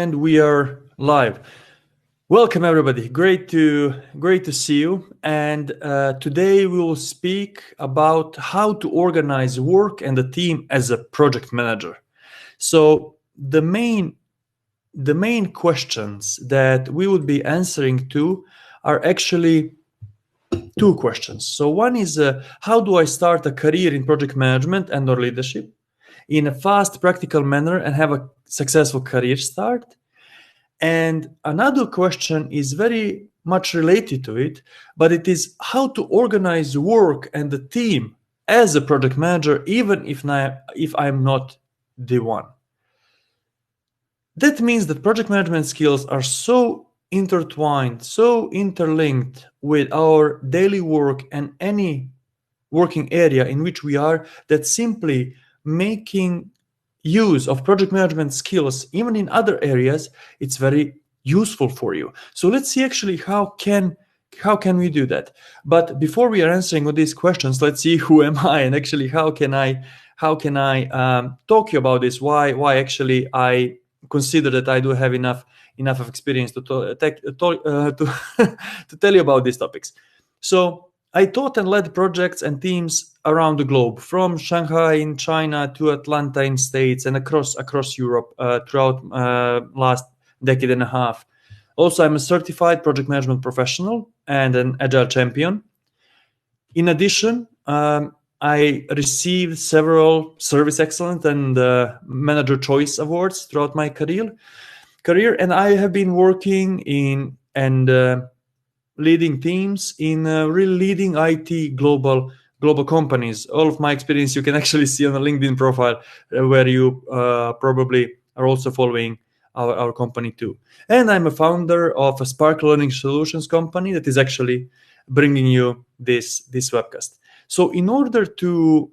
And we are live. Welcome everybody. Great to see you. And today we will speak about how to organize work and the team as a project manager. So the main questions that we would be answering to are actually two questions. So one is how do I start a career in project management and or leadership in a fast, practical manner and have a successful career start? And another question is very much related to it, but it is how to organize work and the team as a project manager, even if I'm not the one. That means that project management skills are so intertwined, so interlinked with our daily work and any working area in which we are, that simply making use of project management skills, even in other areas, it's very useful for you. So let's see actually how can we do that. But before we are answering all these questions, let's see who am I and actually how can I talk to you about this? Why actually I consider that I do have enough of experience to tell you about these topics. So I taught and led projects and teams around the globe, from Shanghai in China to Atlanta in States and across Europe throughout last decade and a half. Also, I'm a certified project management professional and an agile champion. In addition, I received several service excellence and manager choice awards throughout my career, and I have been working in and leading teams in really leading IT global companies. All of my experience you can actually see on the LinkedIn profile, where you probably are also following our company too. And I'm a founder of a Spark Learning Solutions company that is actually bringing you this webcast. So in order to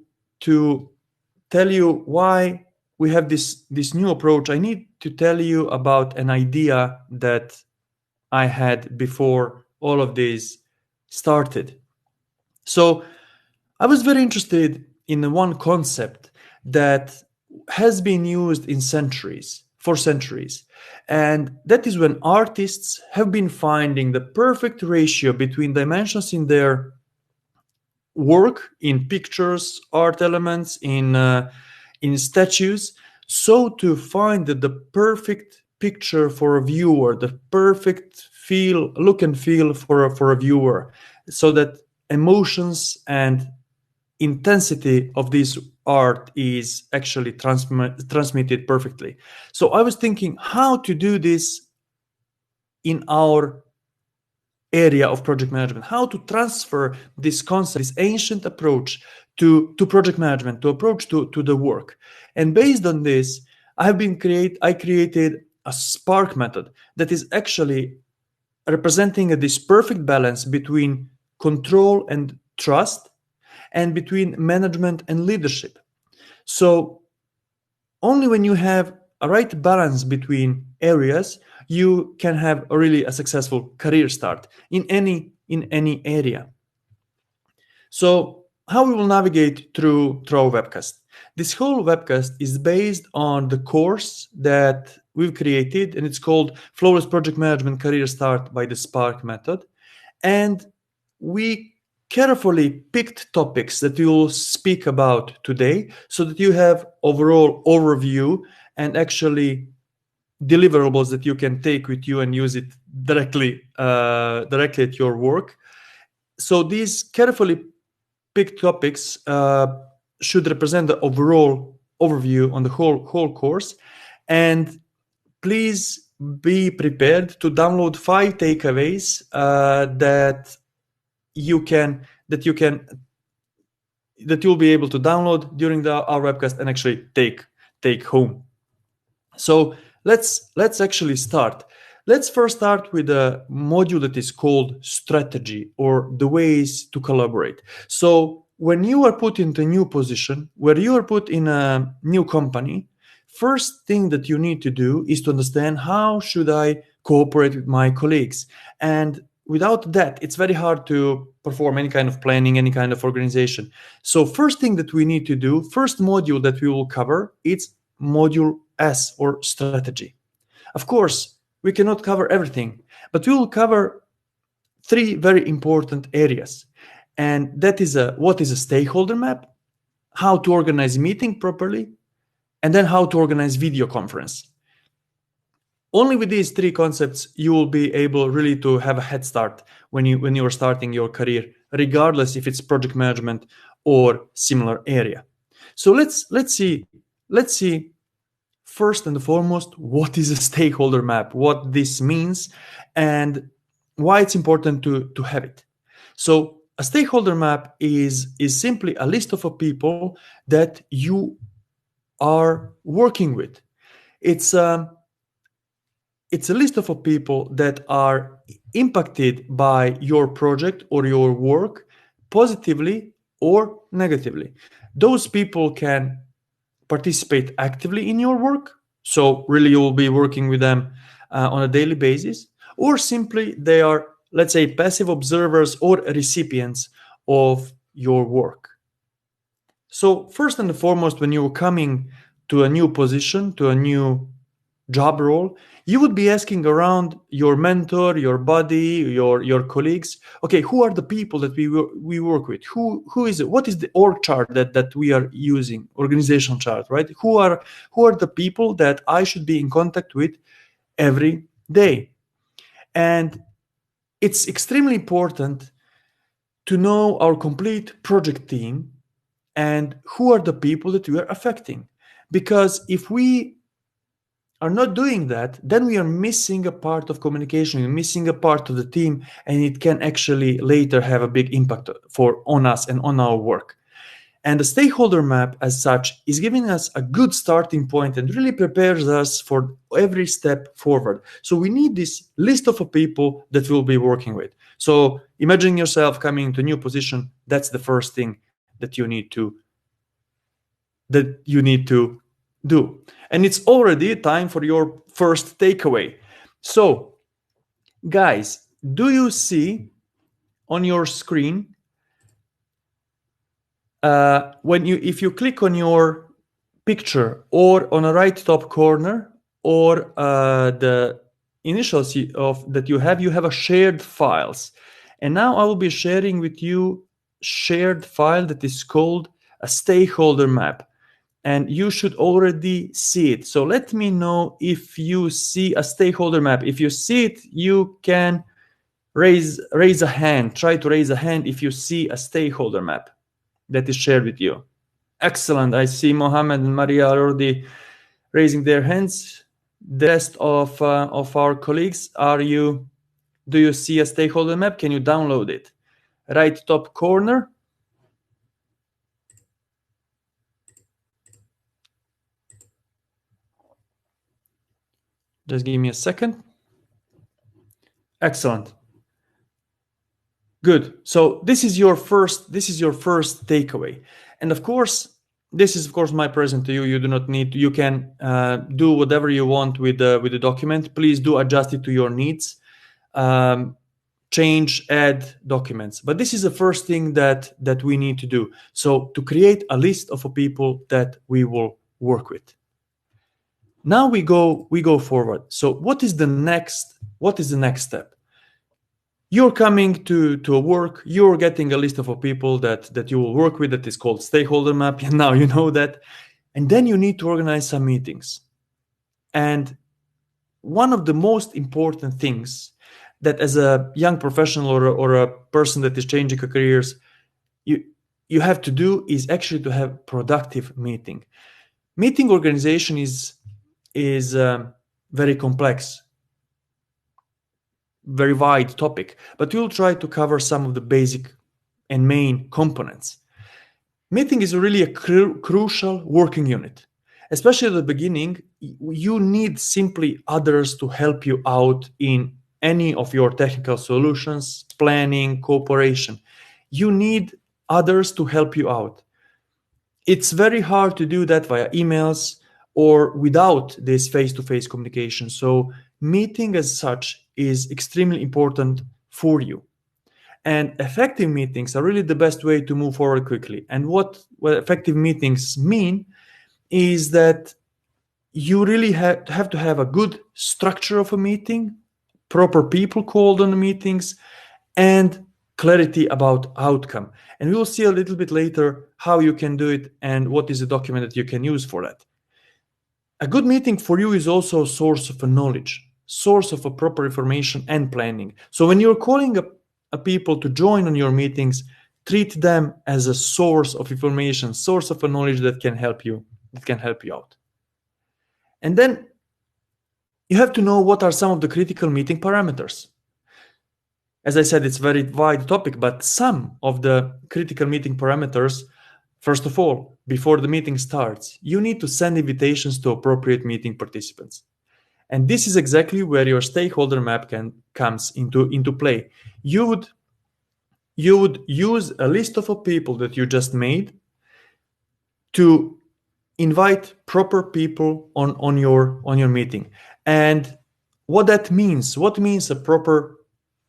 tell you why we have this new approach, I need to tell you about an idea that I had before all of this started. So I was very interested in one concept that has been used for centuries. And that is when artists have been finding the perfect ratio between dimensions in their work, in pictures, art elements, in statues, so to find the perfect picture for a viewer, the perfect look and feel for a viewer, so that emotions and intensity of this art is actually transmitted perfectly. So I was thinking how to do this in our area of project management, how to transfer this concept, this ancient approach to project management, to approach to the work. And based on this, I created a Spark method that is actually representing this perfect balance between control and trust, and between management and leadership. So only when you have a right balance between areas, you can have a successful career start in any area. So how we will navigate through our webcast. This whole webcast is based on the course that we've created, and it's called Flawless Project Management Career Start by the Spark Method. And we carefully picked topics that we will speak about today, so that you have overall overview and actually deliverables that you can take with you and use it directly at your work. So these carefully picked topics should represent the overall overview on the whole course. And please be prepared to download 5 takeaways that you'll be able to download during our webcast and actually take home. So let's actually start. Let's first start with a module that is called strategy, or the ways to collaborate. So when you are put into a new position, where you are put in a new company, first thing that you need to do is to understand how should I cooperate with my colleagues. And without that, it's very hard to perform any kind of planning, any kind of organization. So first thing that we need to do, first module that we will cover, it's module S, or strategy. Of course, we cannot cover everything, but we will cover 3 very important areas. And that is what is a stakeholder map, how to organize meeting properly, and then how to organize video conference. Only with these 3 concepts you will be able really to have a head start when you are starting your career, regardless if it's project management or similar area. So let's see first and foremost what is a stakeholder map, what this means, and why it's important to have it. So a stakeholder map is simply a list of people that you are working with. It's a list of people that are impacted by your project or your work positively or negatively. Those people can participate actively in your work, so really you will be working with them on a daily basis, or simply they are, let's say, passive observers or recipients of your work. So first and foremost, when you're coming to a new position, to a new job role, you would be asking around your mentor, your buddy, your colleagues, okay, who are the people that we work with? Who is it? What is the org chart that we are using, organizational chart, right? Who are the people that I should be in contact with every day? And it's extremely important to know our complete project team and who are the people that we are affecting. Because if we are not doing that, then we are missing a part of communication, we're missing a part of the team, and it can actually later have a big impact on us and on our work. And the stakeholder map as such is giving us a good starting point and really prepares us for every step forward. So we need this list of people that we'll be working with. So imagine yourself coming into a new position. That's the first thing that you need to do. And it's already time for your first takeaway. So, guys, do you see on your screen if you click on your picture or on the right top corner or the initials that you have a shared files. And now I will be sharing with you shared file that is called a stakeholder map. And you should already see it. So let me know if you see a stakeholder map. If you see it, you can raise a hand. Try to raise a hand if you see a stakeholder map that is shared with you. Excellent. I see Mohammed and Maria already raising their hands. The rest of our colleagues, do you see a stakeholder map? Can you download it? Right top corner. Just give me a second. Excellent. Good. So this is your first takeaway. And of course, this is my present to you. You do not need, you can do whatever you want with the document. Please do adjust it to your needs. Change, add documents. But this is the first thing that we need to do. So to create a list of people that we will work with. Now we go forward. So what is the next step? You're coming to a work, you're getting a list of people that you will work with that is called stakeholder map. And now you know that. And then you need to organize some meetings. And one of the most important things that as a young professional or a person that is changing careers, you have to do is actually to have productive meeting. Meeting organization is very complex, very wide topic, but we'll try to cover some of the basic and main components. Meeting is really a crucial working unit. Especially at the beginning, you need simply others to help you out in any of your technical solutions, planning, cooperation. You need others to help you out. It's very hard to do that via emails or without this face-to-face communication. So meeting as such is extremely important for you. And effective meetings are really the best way to move forward quickly. And what effective meetings mean is that you really have to have a good structure of a meeting, proper people called on the meetings, and clarity about outcome. And we will see a little bit later how you can do it and what is the document that you can use for that. A good meeting for you is also a source of a knowledge, source of a proper information and planning. So when you're calling a people to join on your meetings, treat them as a source of information, source of a knowledge that can help you out. And then you have to know what are some of the critical meeting parameters. As I said, it's a very wide topic, but some of the critical meeting parameters, first of all, before the meeting starts, you need to send invitations to appropriate meeting participants. And this is exactly where your stakeholder map comes into play. You would use a list of people that you just made to invite proper people on your meeting. And what that means, what means a proper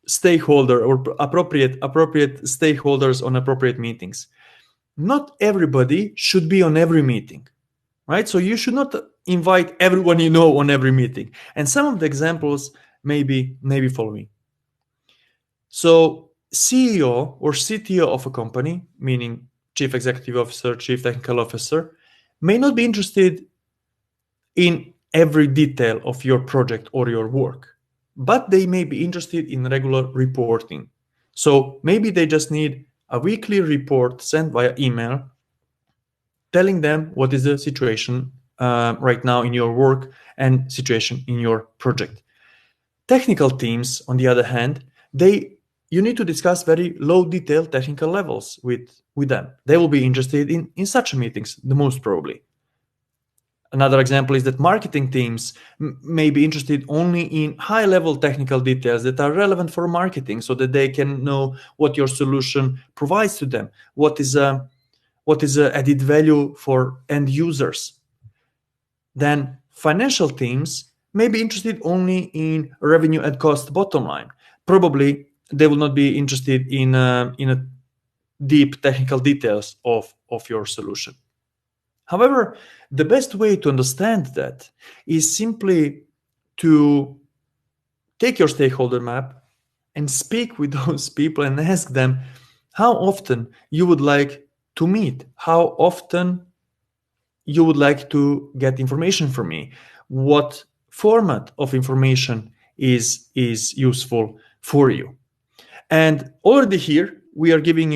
stakeholder or appropriate stakeholders on appropriate meetings. Not everybody should be on every meeting, right? So you should not invite everyone you know on every meeting. And some of the examples maybe following. So CEO or CTO of a company, meaning Chief Executive Officer, Chief Technical Officer, may not be interested in every detail of your project or your work, but they may be interested in regular reporting. So maybe they just need a weekly report sent via email telling them what is the situation right now in your work and situation in your project. Technical teams, on the other hand, you need to discuss very low detail technical levels with them. They will be interested in such meetings, the most probably. Another example is that marketing teams may be interested only in high-level technical details that are relevant for marketing so that they can know what your solution provides to them, what is added value for end users. Then financial teams may be interested only in revenue and cost bottom line. Probably they will not be interested in a deep technical details of your solution. However, the best way to understand that is simply to take your stakeholder map and speak with those people and ask them how often you would like to meet, how often you would like to get information from me, what format of information is useful for you. And already here, I'm giving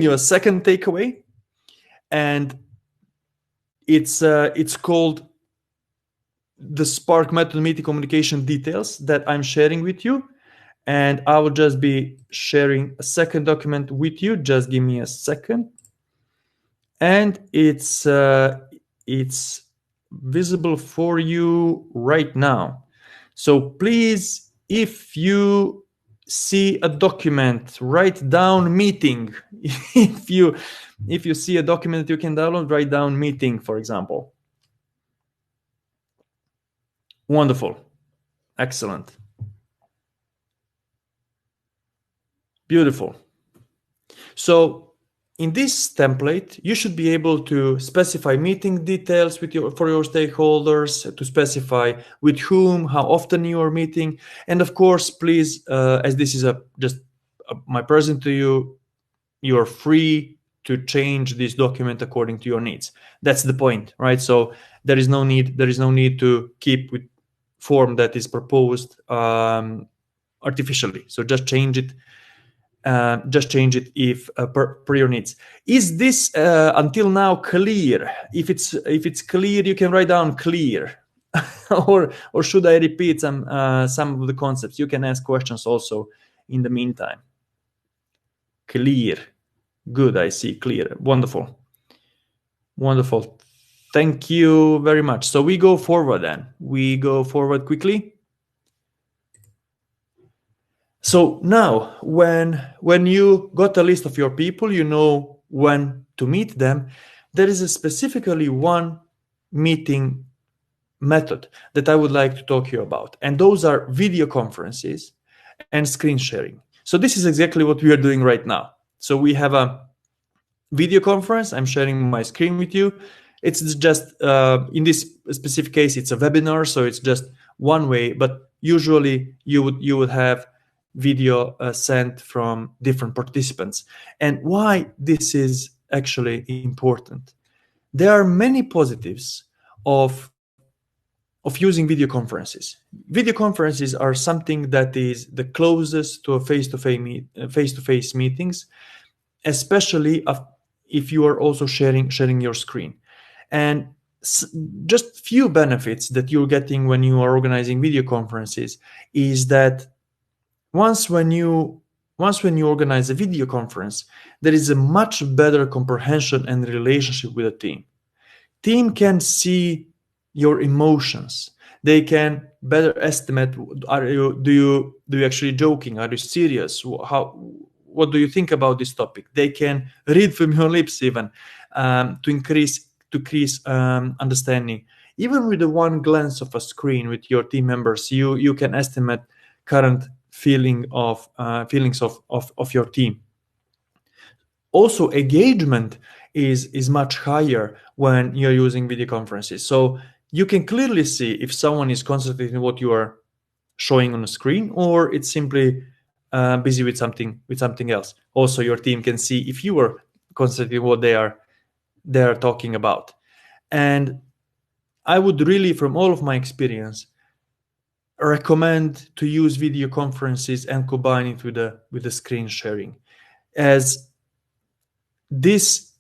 you a second takeaway, and it's called the Spark method meeting communication details that I'm sharing with you. And I will just be sharing a second document with you. Just give me a second. And it's visible for you right now. So please, if you see a document, write down meeting. if you see a document that you can download, write down meeting, for example. Wonderful. Excellent. Beautiful. So in this template, you should be able to specify meeting details for your stakeholders, to specify with whom, how often you are meeting. And of course, please, as this is just my present to you, you are free to change this document according to your needs. That's the point, right? So there is no need to keep with form that is proposed artificially. So just change it. If per your needs. Is this until now clear? If it's clear, you can write down clear, or should I repeat some of the concepts? You can ask questions also in the meantime. Clear, good. I see clear. Wonderful. Thank you very much. So we go forward then. We go forward quickly. So now, when you got a list of your people, you know when to meet them, there is specifically one meeting method that I would like to talk to you about. And those are video conferences and screen sharing. So this is exactly what we are doing right now. So we have a video conference. I'm sharing my screen with you. It's just in this specific case, it's a webinar, so it's just one way. But usually, you would have video sent from different participants. And why this is actually important? There are many positives of using video conferences. Video conferences are something that is the closest to a face-to-face meetings, especially if you are also sharing your screen. And just few benefits that you're getting when you are organizing video conferences is that once when you organize a video conference, there is a much better comprehension and relationship with the team. Team can see your emotions. They can better estimate, do you actually joking? Are you serious? What do you think about this topic? They can read from your lips even to increase understanding. Even with the one glance of a screen with your team members, you can estimate current feelings of your team. Also, engagement is much higher when you're using video conferences. So you can clearly see if someone is concentrating on what you are showing on the screen, or it's simply busy with something else. Also, your team can see if you are concentrating on what they are talking about. And I would really, from all of my experience, recommend to use video conferences and combine it with the screen sharing, as this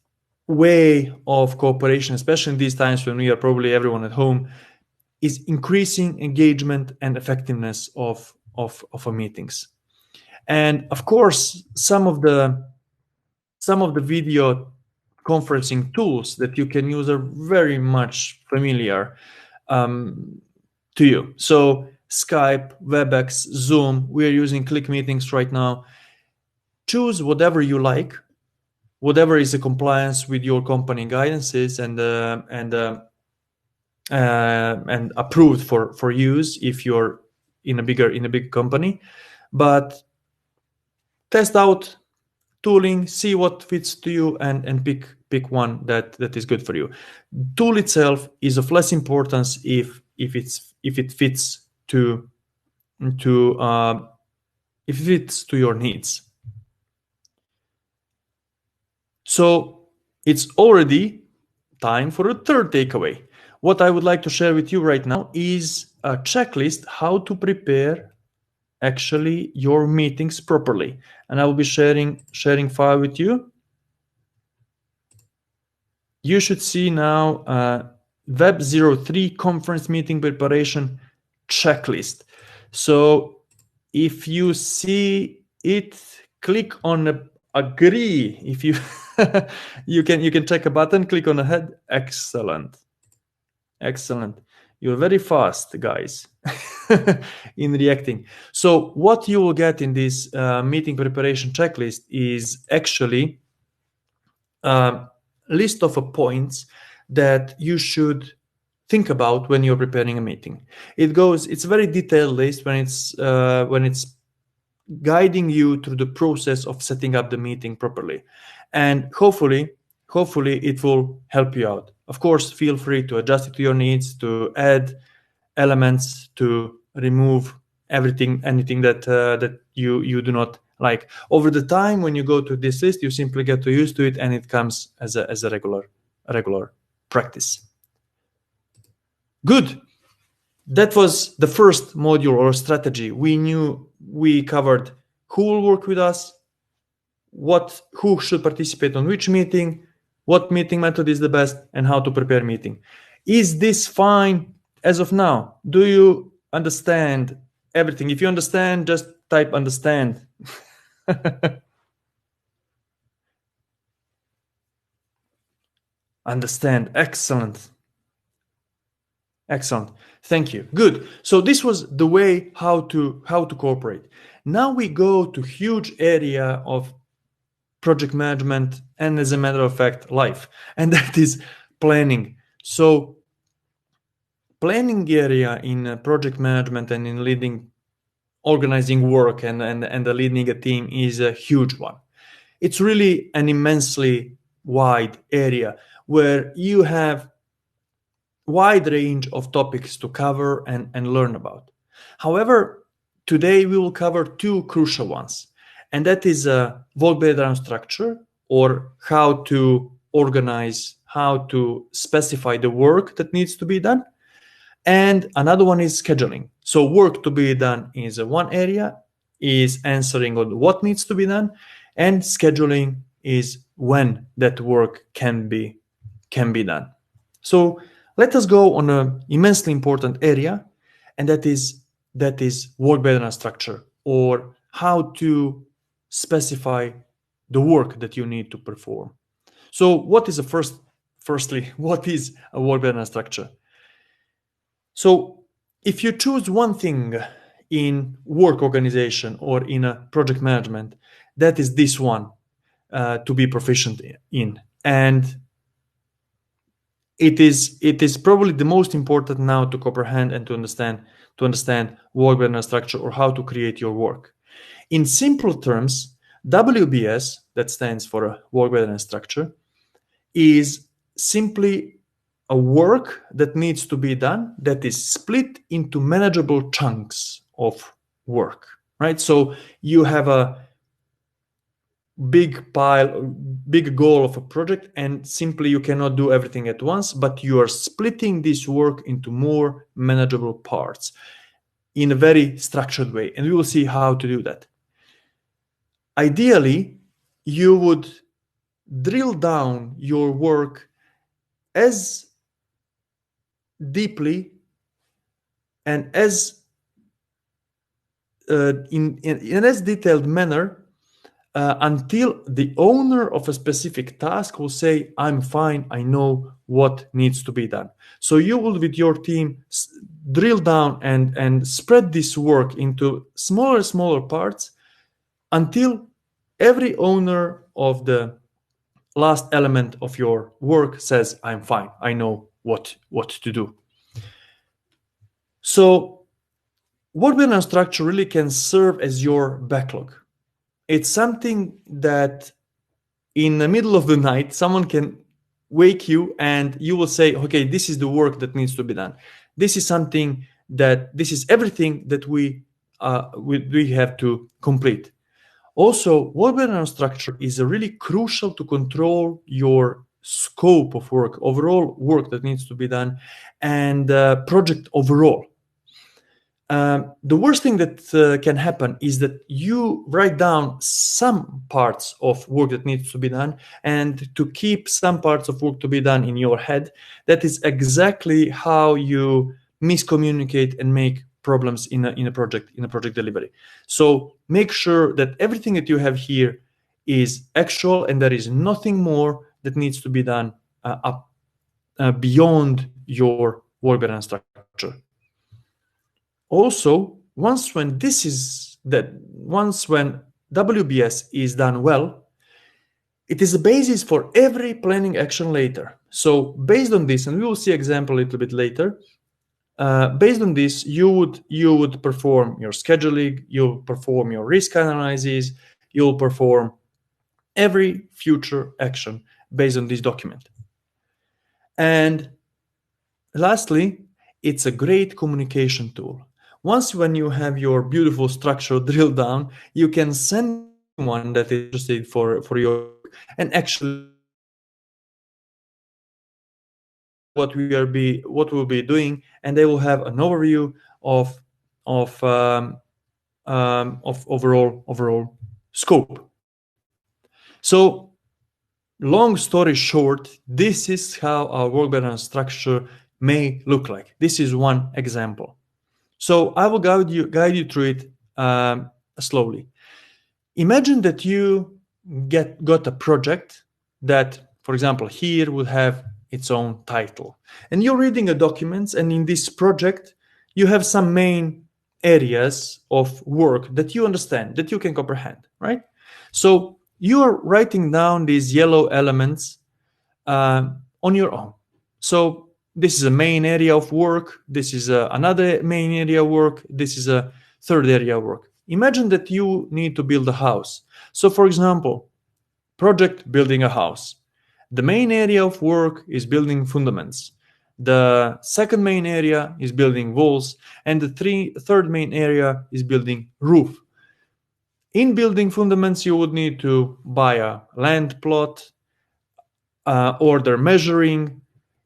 way of cooperation, especially in these times when we are probably everyone at home, is increasing engagement and effectiveness of our meetings. And of course, some of the video conferencing tools that you can use are very much familiar to you. So Skype, WebEx, Zoom, we are using Click Meetings right now. Choose whatever you like, whatever is a compliance with your company guidances and approved for use if you're in a big company. But test out tooling, see what fits to you, and pick one that is good for you. Tool itself is of less importance if it fits to your needs. So it's already time for a third takeaway. What I would like to share with you right now is a checklist how to prepare actually your meetings properly. And I will be sharing file with you. You should see now Web 03 conference meeting preparation checklist. So if you see it, click on agree. If you you can check a button, click on the head. Excellent. You're very fast, guys, in reacting. So what you will get in this meeting preparation checklist is actually a list of points that you should think about when you're preparing a meeting. It's a very detailed list when it's guiding you through the process of setting up the meeting properly. And hopefully it will help you out. Of course, feel free to adjust it to your needs, to add elements, to remove anything that you do not like. Over the time, when you go to this list, you simply get too used to it, and it comes as a regular practice. Good. That was the first module or strategy. We covered who will work with us, who should participate on which meeting, what meeting method is the best, and how to prepare meeting. Is this fine as of now? Do you understand everything? If you understand, just type understand. Understand. Excellent. Thank you. Good. So this was the way how to cooperate. Now we go to huge area of project management and, as a matter of fact, life, and that is planning. So planning area in project management and in organizing work and leading a team is a huge one. It's really an immensely wide area where you have wide range of topics to cover and learn about. However, today we will cover two crucial ones, and that is a work diagram structure, or how to organize, how to specify the work that needs to be done. And another one is scheduling. So work to be done is one area, is answering on what needs to be done, and scheduling is when that work can be done. So let us go on an immensely important area, and that is work diagram structure, or how to specify the work that you need to perform. So what is firstly, what is a work diagram structure? So if you choose one thing in work organization or in a project management, that is this one to be proficient in. And it is probably the most important now to comprehend and to understand work diagram structure, or how to create your work. In simple terms, WBS, that stands for a work diagram structure, is simply a work that needs to be done that is split into manageable chunks of work, right? So you have a big goal of a project, and simply you cannot do everything at once, but you are splitting this work into more manageable parts in a very structured way, and we will see how to do that. Ideally, you would drill down your work as deeply and as in as detailed manner until the owner of a specific task will say, I'm fine, I know what needs to be done. So you will, with your team, drill down and spread this work into smaller parts until every owner of the last element of your work says, I'm fine, I know what to do. So work diagram structure really can serve as your backlog. It's something that in the middle of the night, someone can wake you and you will say, okay, this is the work that needs to be done. This is everything that we have to complete. Also, work diagram structure is really crucial to control your scope of work, overall work that needs to be done, and project overall. The worst thing that can happen is that you write down some parts of work that needs to be done, and to keep some parts of work to be done in your head. That is exactly how you miscommunicate and make problems in a project delivery. So make sure that everything that you have here is actual, and there is nothing more that needs to be done beyond your work diagram structure. Also, once when WBS is done well, it is the basis for every planning action later. So based on this, and we will see example a little bit later, based on this, you would perform your scheduling, you'll perform your risk analysis, you'll perform every future action based on this document. And lastly, it's a great communication tool. Once when you have your beautiful structure drilled down, you can send anyone that is interested for your work, and actually what we'll be doing, and they will have an overview of overall scope. So, long story short, this is how our work diagram structure may look like. This is one example. So I will guide you through it slowly. Imagine that you got a project that, for example, here would have its own title, and you're reading a document, and in this project you have some main areas of work that you understand, that you can comprehend, right? So you are writing down these yellow elements on your own. So this is a main area of work, this is another main area of work, this is a third area of work. Imagine that you need to build a house. So for example, project building a house. The main area of work is building fundaments. The second main area is building walls, and the third main area is building roof. In building fundaments, you would need to buy a land plot, order measuring.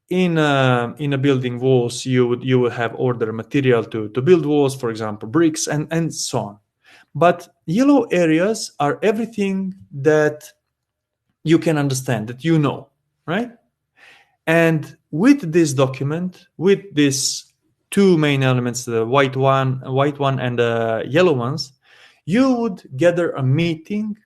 In a building walls, you would have order material to build walls, for example, bricks and so on. But yellow areas are everything that you can understand, that you know, right? And with this document, with these two main elements, the white one and the yellow ones, you would gather a meeting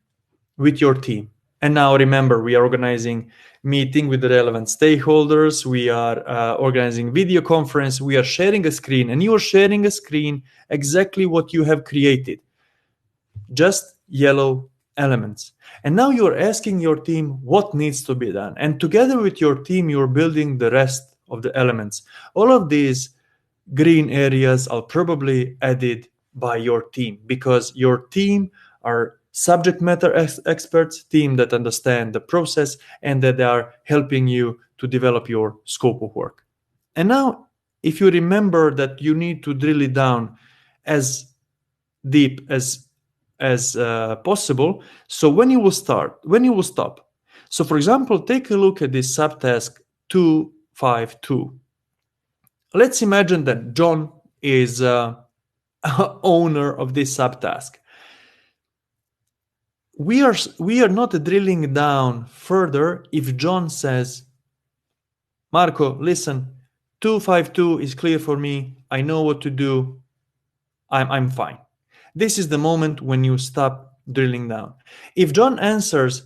with your team. And now remember, we are organizing meeting with the relevant stakeholders. We are organizing video conference. We are sharing a screen, and you are sharing a screen exactly what you have created, just yellow elements. And now you're asking your team what needs to be done. And together with your team, you're building the rest of the elements. All of these green areas are probably added by your team, because your team are subject matter experts, team that understand the process and that they are helping you to develop your scope of work. And now, if you remember that you need to drill it down as deep as possible, so when you will stop. So for example, take a look at this subtask 252. Let's imagine that John is owner of this subtask. We are not drilling down further if John says, Marco, listen, 252 is clear for me. I know what to do. I'm fine. This is the moment when you stop drilling down. If John answers,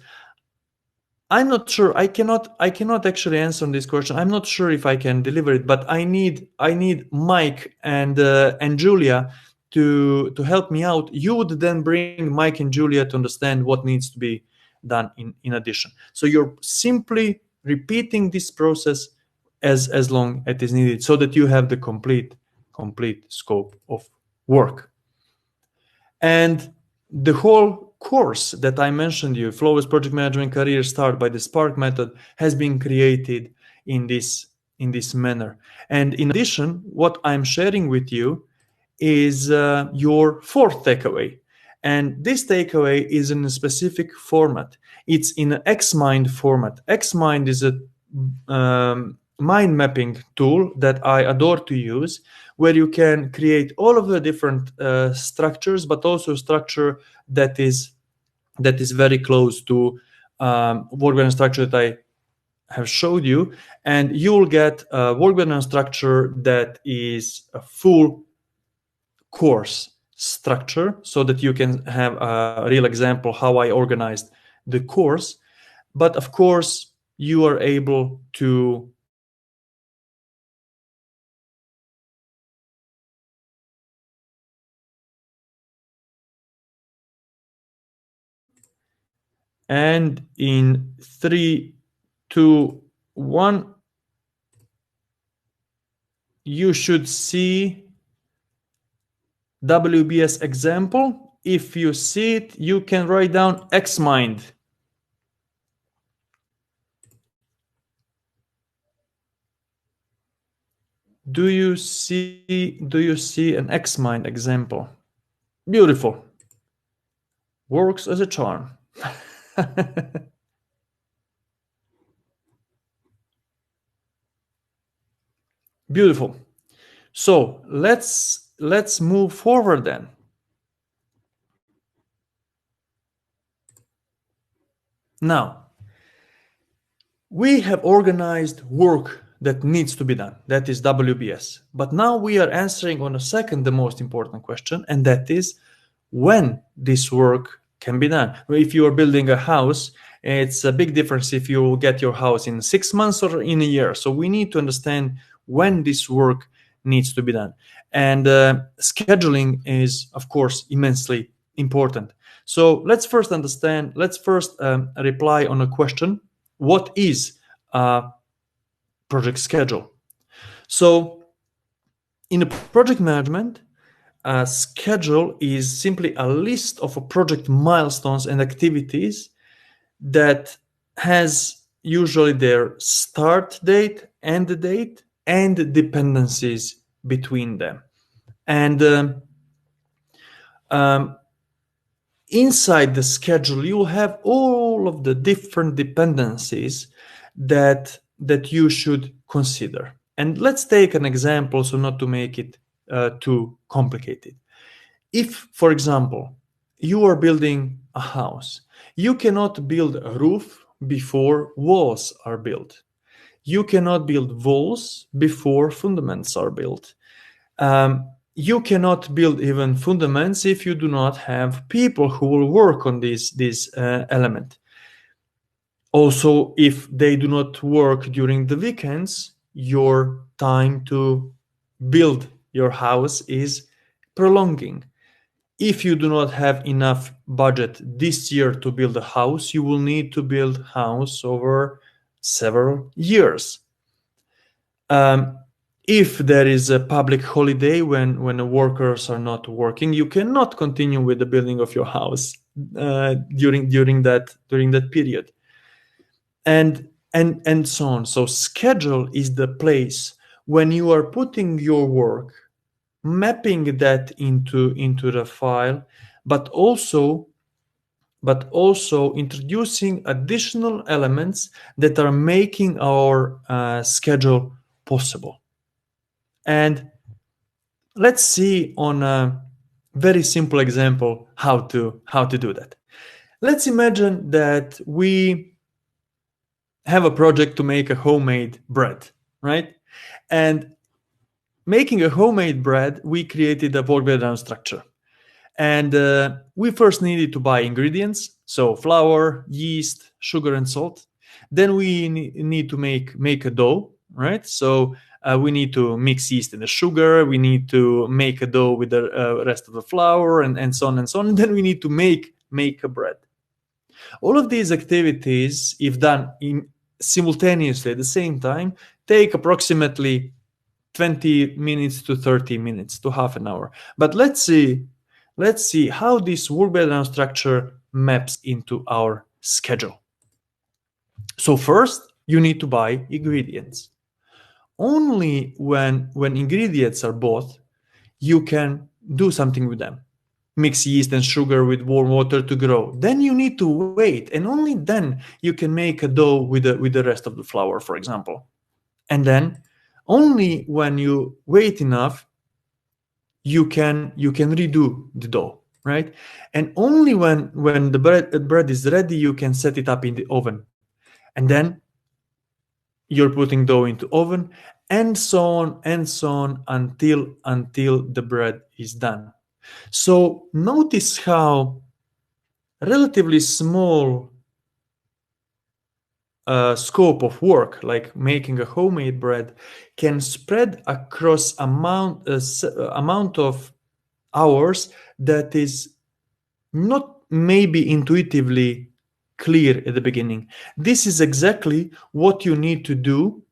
I'm not sure, I cannot actually answer this question. I'm not sure if I can deliver it, but I need Mike and Julia to help me out. You would then bring Mike and Julia to understand what needs to be done in addition. So you're simply repeating this process as long as it is needed, so that you have the complete scope of work. And the whole course that I mentioned you, Flawless Project Management Career Start by the Spark method, has been created in this manner. And in addition, what I'm sharing with you is your fourth takeaway. And this takeaway is in a specific format. It's in an XMind format. XMind is a mind mapping tool that I adore to use, where you can create all of the different structures, but also structure that is very close to work pattern structure that I have showed you, and you will get a work pattern structure that is a full course structure, so that you can have a real example how I organized the course. But of course, you are able to and in 3, 2, 1, you should see WBS example. If you see it, you can write down XMind. Do you see an XMind example? Beautiful. Works as a charm. Beautiful. So let's move forward then. Now, we have organized work that needs to be done. That is WBS. But now we are answering on a second, the most important question, and that is when this work can be done. If you are building a house, it's a big difference if you get your house in 6 months or in a year. So we need to understand when this work needs to be done. And scheduling is, of course, immensely important. So let's first reply on a question. What is a project schedule? So in a project management, a schedule is simply a list of project milestones and activities that has usually their start date, end date, and dependencies between them. And inside the schedule, you have all of the different dependencies that you should consider. And let's take an example, so not to make it too complicated. If, for example, you are building a house, you cannot build a roof before walls are built. You cannot build walls before fundaments are built. You cannot build even fundaments if you do not have people who will work on this element. Also, if they do not work during the weekends, your time to build your house is prolonging. If you do not have enough budget this year to build a house, you will need to build a house over several years. If there is a public holiday when the workers are not working, you cannot continue with the building of your house during that period, and so on. So schedule is the place when you are putting your work, mapping that into the file, but also introducing additional elements that are making our schedule possible. And let's see on a very simple example how to do that. Let's imagine that we have a project to make a homemade bread, right? And making a homemade bread, we created a work breakdown structure. And we first needed to buy ingredients, so flour, yeast, sugar, and salt. Then we need to make a dough, right? So we need to mix yeast and the sugar. We need to make a dough with the rest of the flour, and so on and so on. And then we need to make a bread. All of these activities, if done simultaneously at the same time, take approximately 20 minutes to 30 minutes to half an hour. But let's see how this work breakdown structure maps into our schedule. So first, you need to buy ingredients. Only when ingredients are bought, you can do something with them. Mix yeast and sugar with warm water to grow. Then you need to wait, and only then you can make a dough with the rest of the flour, for example. And then only when you wait enough, you can redo the dough, right? And only when the bread is ready, you can set it up in the oven. And then you're putting dough into oven, and so on until the bread is done. So notice how relatively small scope of work, like making a homemade bread, can spread across amount of hours that is not maybe intuitively clear at the beginning. This is exactly what you need to do.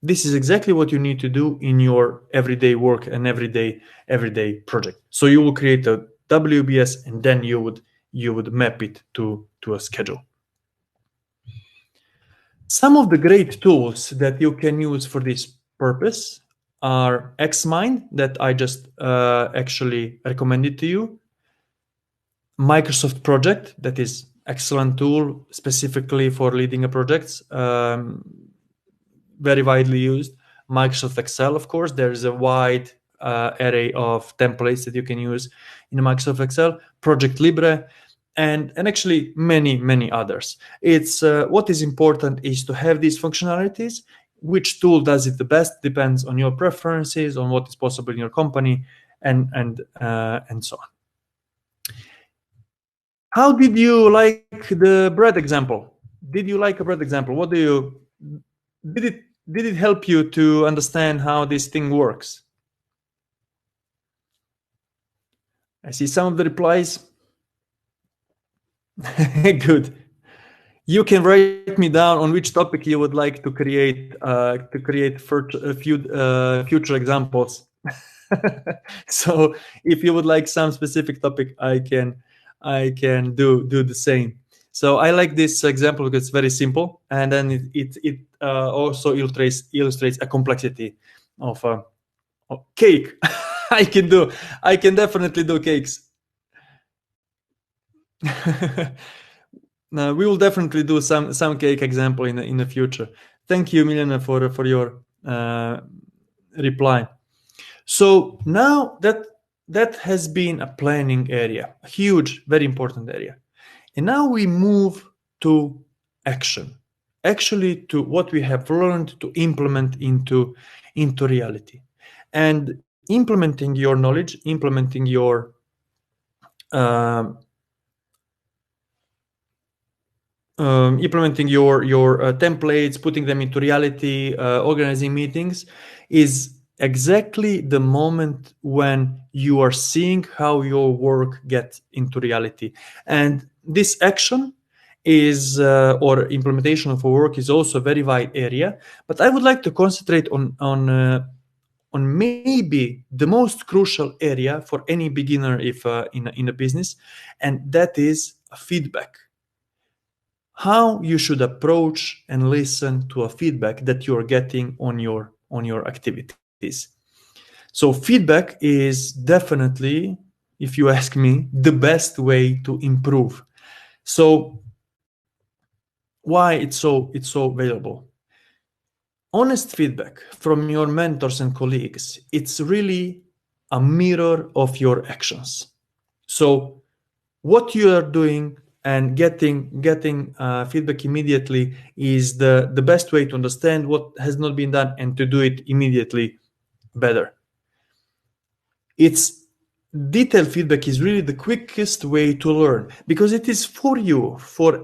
This is exactly what you need to do in your everyday work and everyday project. So you will create a WBS, and then you would map it to a schedule. Some of the great tools that you can use for this purpose are Xmind, that I just actually recommended to you. Microsoft Project, that is excellent tool specifically for leading a project, very widely used. Microsoft Excel, of course, there is a wide array of templates that you can use in Microsoft Excel. Project Libre, and actually many others. It's what is important is to have these functionalities. Which tool does it the best depends on your preferences, on what is possible in your company, and so on. How did you like the bread example? Did you like a bread example? What do you did it help you to understand how this thing works? I see some of the replies. Good. You can write me down on which topic you would like to create future examples. So if you would like some specific topic, I can do the same. So I like this example because it's very simple, and then it also illustrates a complexity of cake. I can definitely do cakes. Now, we will definitely do some cake example in the future. Thank you, Milena, for your reply. So now that has been a planning area, a huge, very important area, and now we move to action, actually to what we have learned to implement into reality, and implementing your knowledge, implementing your templates, putting them into reality, organizing meetings, is exactly the moment when you are seeing how your work gets into reality. And this action is or implementation of a work is also a very wide area. But I would like to concentrate on maybe the most crucial area for any beginner if in a business, and that is feedback. How you should approach and listen to a feedback that you're getting on your activities. So feedback is definitely, if you ask me, the best way to improve. So why it's so valuable? Honest feedback from your mentors and colleagues, it's really a mirror of your actions. So what you are doing and getting feedback immediately is the best way to understand what has not been done and to do it immediately better. It's detailed feedback is really the quickest way to learn, because it is for you, for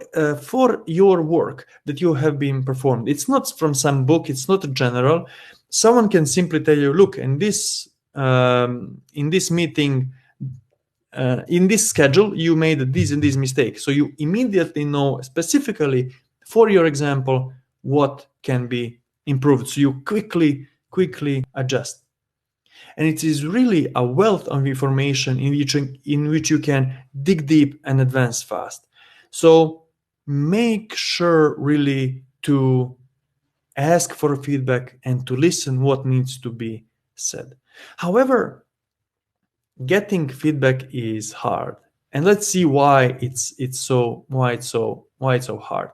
your work that you have been performed. It's not from some book, it's not general. Someone can simply tell you, look, in this meeting, in this schedule, you made this and this mistake. So you immediately know specifically for your example what can be improved. So you quickly adjust. And it is really a wealth of information in which you can dig deep and advance fast. So make sure really to ask for feedback and to listen what needs to be said. However, getting feedback is hard, and let's see why it's so hard.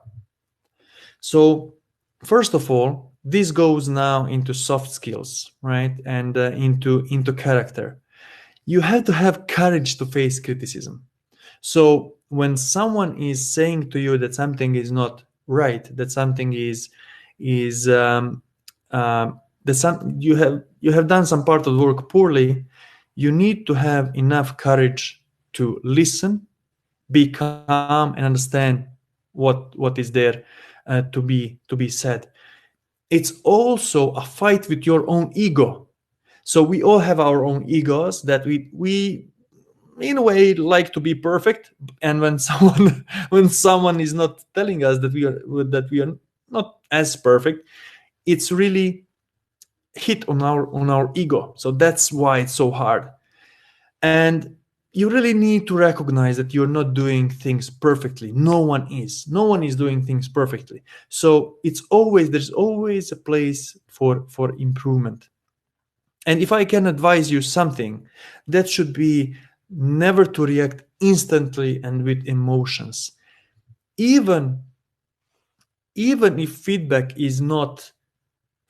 So first of all, this goes now into soft skills, right? And into character. You have to have courage to face criticism. So when someone is saying to you that something is not right, that something is you have done some part of the work poorly, you need to have enough courage to listen, be calm, and understand what is there to be said. It's also a fight with your own ego. So we all have our own egos that we in a way like to be perfect, and when someone is not telling us that we are not as perfect, it's really hit on our ego. So that's why it's so hard. And you really need to recognize that you're not doing things perfectly. No one is doing things perfectly. So there's always a place for improvement. And if I can advise you something, that should be never to react instantly and with emotions. Even if feedback is not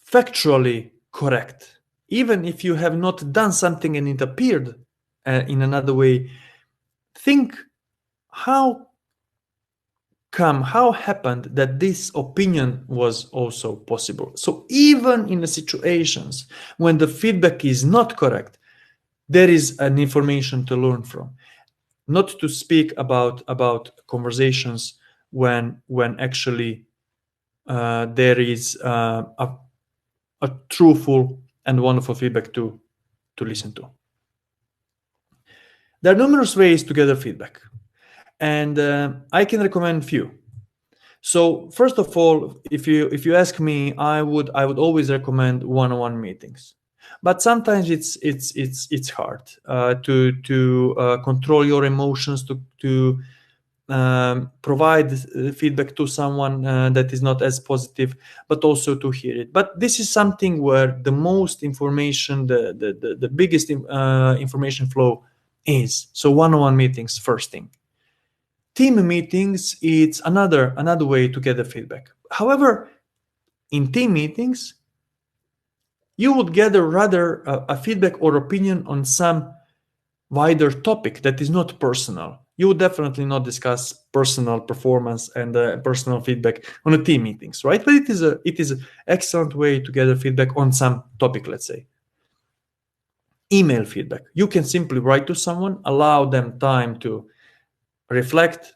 factually correct, even if you have not done something and it appeared in another way, think how happened that this opinion was also possible. So even in the situations when the feedback is not correct, there is an information to learn from. Not to speak about conversations when actually there is a truthful and wonderful feedback to listen to. There are numerous ways to gather feedback, and I can recommend few. So first of all, if you ask me, I would always recommend one-on-one meetings. But sometimes it's hard to control your emotions, to provide feedback to someone that is not as positive, but also to hear it. But this is something where the most information, the biggest information flow is. So one-on-one meetings, first thing. Team meetings, it's another way to get the feedback. However, in team meetings, you would gather rather a feedback or opinion on some wider topic that is not personal. You would definitely not discuss personal performance and personal feedback on a team meetings, right? But it is an excellent way to gather feedback on some topic, let's say. Email feedback. You can simply write to someone, allow them time to reflect,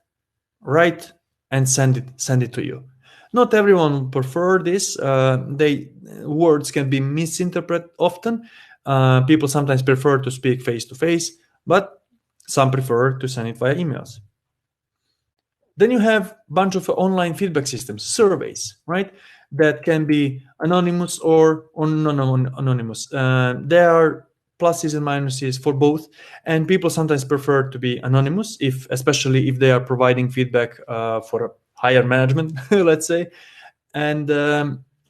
write, and send it to you. Not everyone prefer this. Words can be misinterpreted often. People sometimes prefer to speak face to face, but some prefer to send it via emails. Then you have a bunch of online feedback systems, surveys, right? That can be anonymous or non-anonymous. There are pluses and minuses for both, and people sometimes prefer to be anonymous, especially if they are providing feedback for a higher management, let's say, and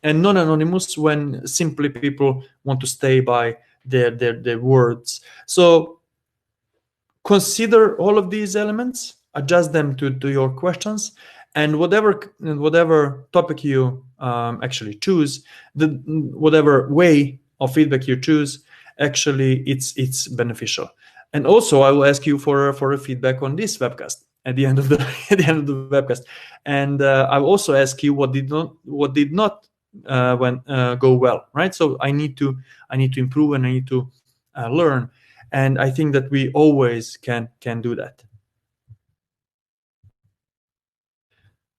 non-anonymous when simply people want to stay by their words. So consider all of these elements, adjust them to your questions, and whatever topic you actually choose, whatever way of feedback you choose, actually it's beneficial. And also, I will ask you for a feedback on this webcast at the end of the webcast, and I will also ask you what did not go well, right? So I need to improve, and I need to learn, and I think that we always can do that.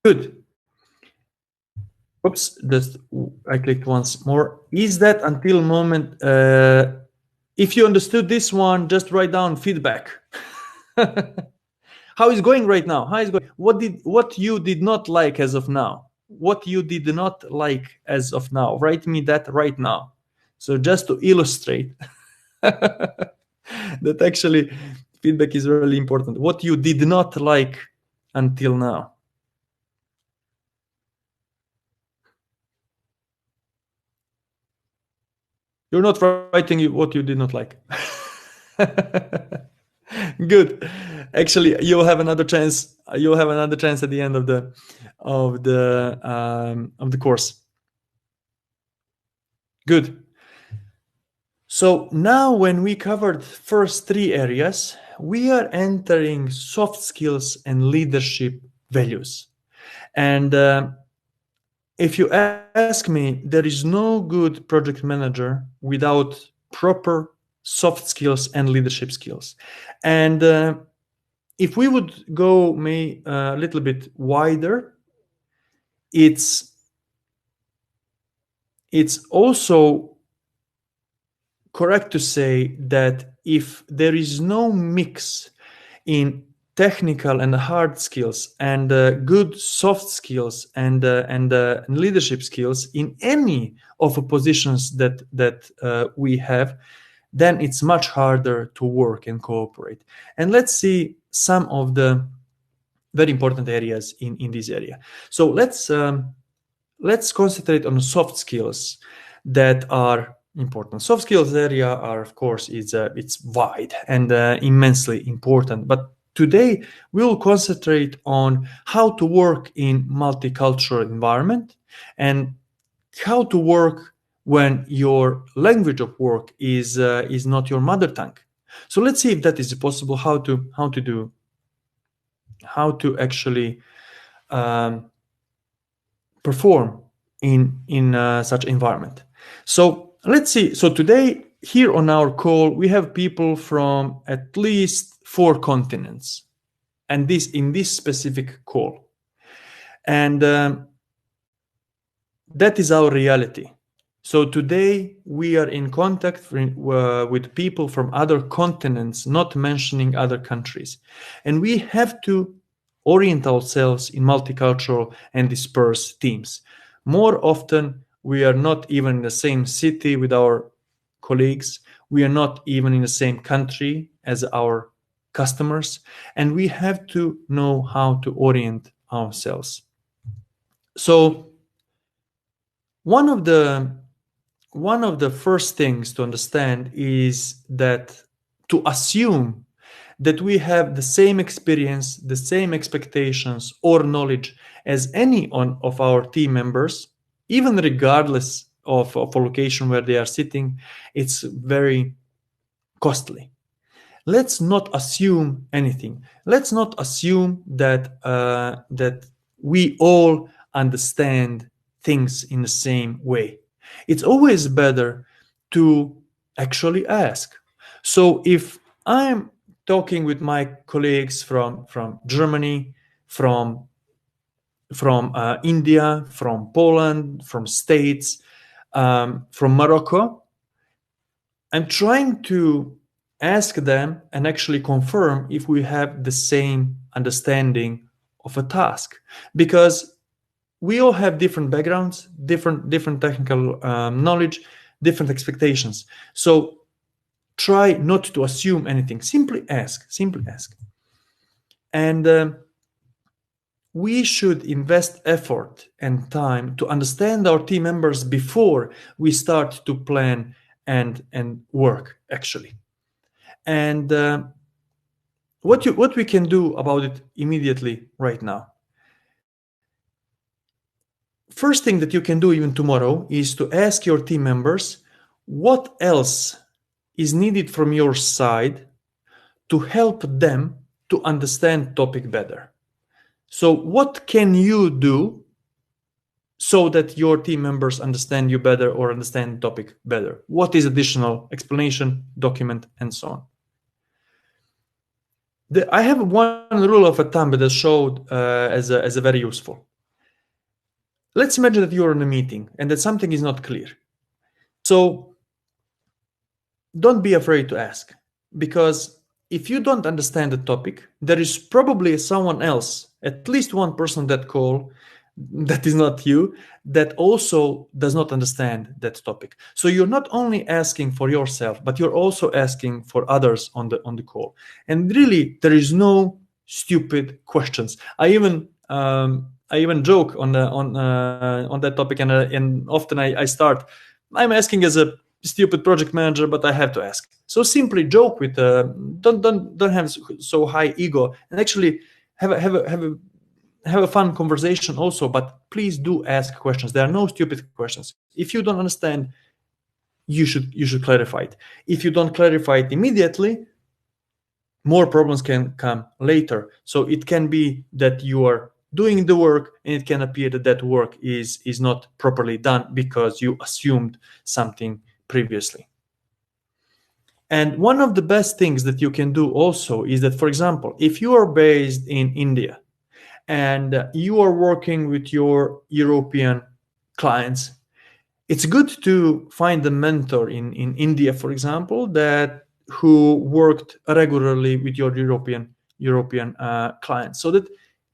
Good. Oops, just I clicked once more. Is that until moment? If you understood this one, just write down feedback. How is going right now? How is going? What you did not like as of now? What you did not like as of now? Write me that right now. So just to illustrate that actually feedback is really important. What you did not like until now. You're not writing what you did not like. Good. Actually, you'll have another chance. You'll have another chance at the end of the course. Good. So now, when we covered first three areas, we are entering soft skills and leadership values. And if you ask me, there is no good project manager without proper soft skills and leadership skills. And if we would go a little bit wider, it's also correct to say that if there is no mix in technical and hard skills and good soft skills and leadership skills in any of the positions that we have, then it's much harder to work and cooperate. And let's see some of the very important areas in this area. So let's concentrate on soft skills that are important. Soft skills area are, of course, it's wide and immensely important. But today we will concentrate on how to work in multicultural environment and how to work when your language of work is not your mother tongue. So let's see if that is possible. How to actually perform in such environment. So let's see. So today here on our call we have people from at least 4 continents, and this in this specific call, and that is our reality. So today we are in contact with people from other continents, not mentioning other countries, and we have to orient ourselves in multicultural and dispersed teams. More often, we are not even in the same city with our colleagues. We are not even in the same country as our customers, and we have to know how to orient ourselves. So one of the first things to understand is that to assume that we have the same experience, the same expectations or knowledge as any of our team members, even regardless of a location where they are sitting, it's very costly. Let's not assume anything. Let's not assume that that we all understand things in the same way. It's always better to actually ask. So if I'm talking with my colleagues from Germany, from India, from Poland, from States, from Morocco, I'm trying to ask them and actually confirm if we have the same understanding of a task, because we all have different backgrounds, different technical knowledge, different expectations. So try not to assume anything. Simply ask. And we should invest effort and time to understand our team members before we start to plan and work, actually. And what we can do about it immediately right now. First thing that you can do even tomorrow is to ask your team members what else is needed from your side to help them to understand topic better. So what can you do so that your team members understand you better or understand the topic better? What is additional explanation, document, and so on? I have one rule of thumb that is showed as a very useful. Let's imagine that you're in a meeting and that something is not clear. So don't be afraid to ask, because if you don't understand the topic, there is probably someone else, at least one person on that call that is not you, that also does not understand that topic. So you're not only asking for yourself, but you're also asking for others on the call. And really, there is no stupid questions. I even joke on that topic, and often I start. I'm asking as a stupid project manager, but I have to ask. So simply joke with don't have so high ego, and actually have a fun conversation also. But please do ask questions. There are no stupid questions. If you don't understand, you should clarify it. If you don't clarify it immediately, more problems can come later. So it can be that you are doing the work and it can appear that work is not properly done because you assumed something previously. And one of the best things that you can do also is that, for example, if you are based in India and you are working with your European clients, it's good to find a mentor in India, for example, who worked regularly with your European clients, so that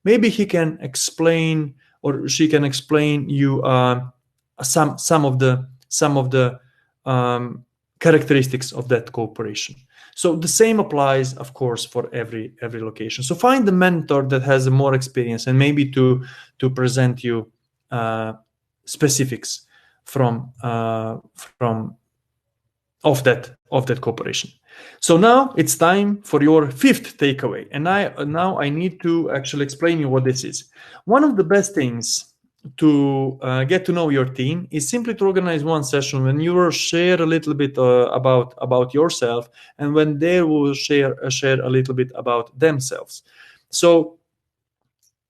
maybe he can explain or she can explain you some of the characteristics of that cooperation. So the same applies, of course, for every location. So find a mentor that has more experience and maybe to present you specifics from of that cooperation. So now it's time for your fifth takeaway, and now I need to actually explain you what this is. One of the best things to get to know your team is simply to organize one session when you will share a little bit about yourself, and when they will share a little bit about themselves. So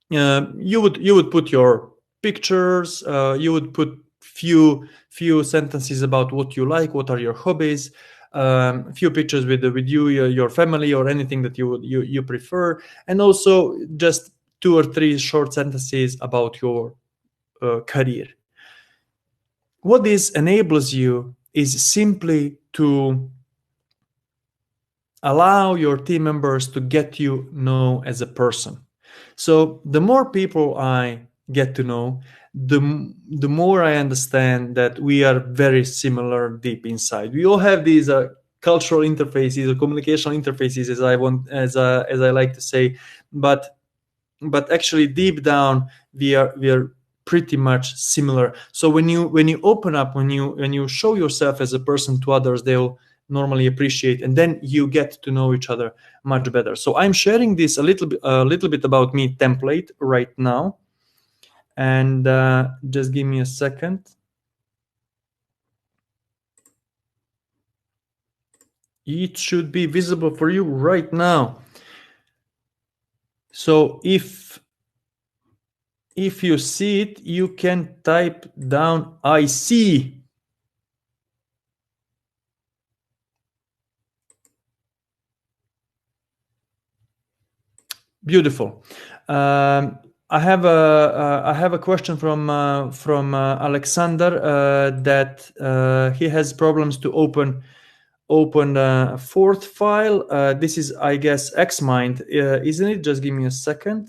you would put your pictures, you would put few sentences about what you like, what are your hobbies, few pictures with you, your family, or anything that you prefer, and also just 2 or 3 short sentences about your career. What this enables you is simply to allow your team members to get you know as a person. So the more people I get to know, the more I understand that we are very similar deep inside. We all have these cultural interfaces or communicational interfaces, as I like to say, but actually deep down we are pretty much similar. So when you open up, when you show yourself as a person to others, they'll normally appreciate, and then you get to know each other much better. So I'm sharing this a little bit about me template right now, and just give me a second. It should be visible for you right now. So if you see it, you can type down I see. Beautiful. I have a question from Alexander that he has problems to open a fourth file. This is, I guess, Xmind, isn't it? Just give me a second.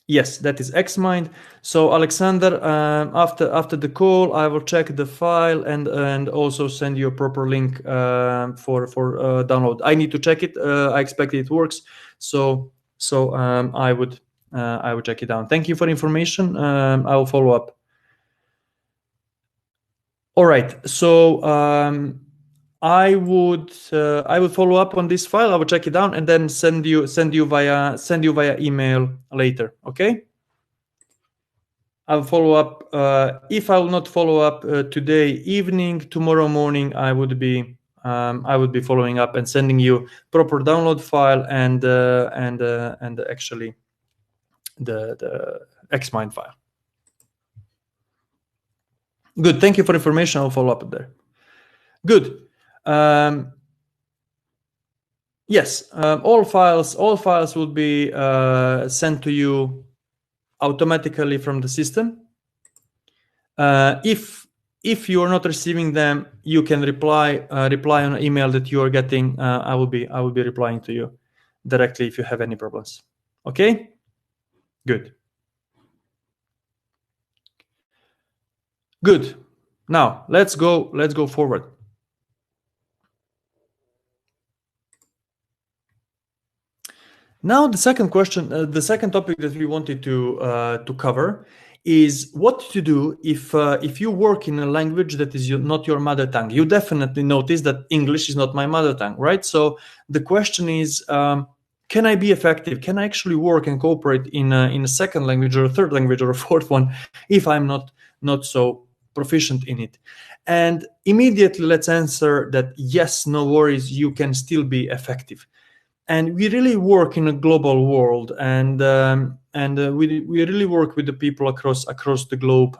Yes, that is Xmind. So Alexander, after the call, I will check the file and also send you a proper link for download. I need to check it. I expect it works. So I would check it down. Thank you for the information. I will follow up. All right. So I would follow up on this file. I will check it down and then send you via email later. Okay. I'll follow up. If I will not follow up today evening, tomorrow morning, I would be following up and sending you proper download file and actually the Xmind file. Good. Thank you for information. I'll follow up there. Good. Yes. All files will be sent to you automatically from the system. If you are not receiving them, you can reply on an email that you are getting. I will be replying to you directly if you have any problems. Okay. Good. Now let's go forward. Now the second question, the second topic that we wanted to cover is what to do if you work in a language that is not your mother tongue. You definitely notice that English is not my mother tongue, right? So the question is, can I be effective? Can I actually work and cooperate in a second language or a third language or a fourth one if I'm not so proficient in it? And immediately let's answer that yes, no worries, you can still be effective. And we really work in a global world, and we really work with the people across the globe.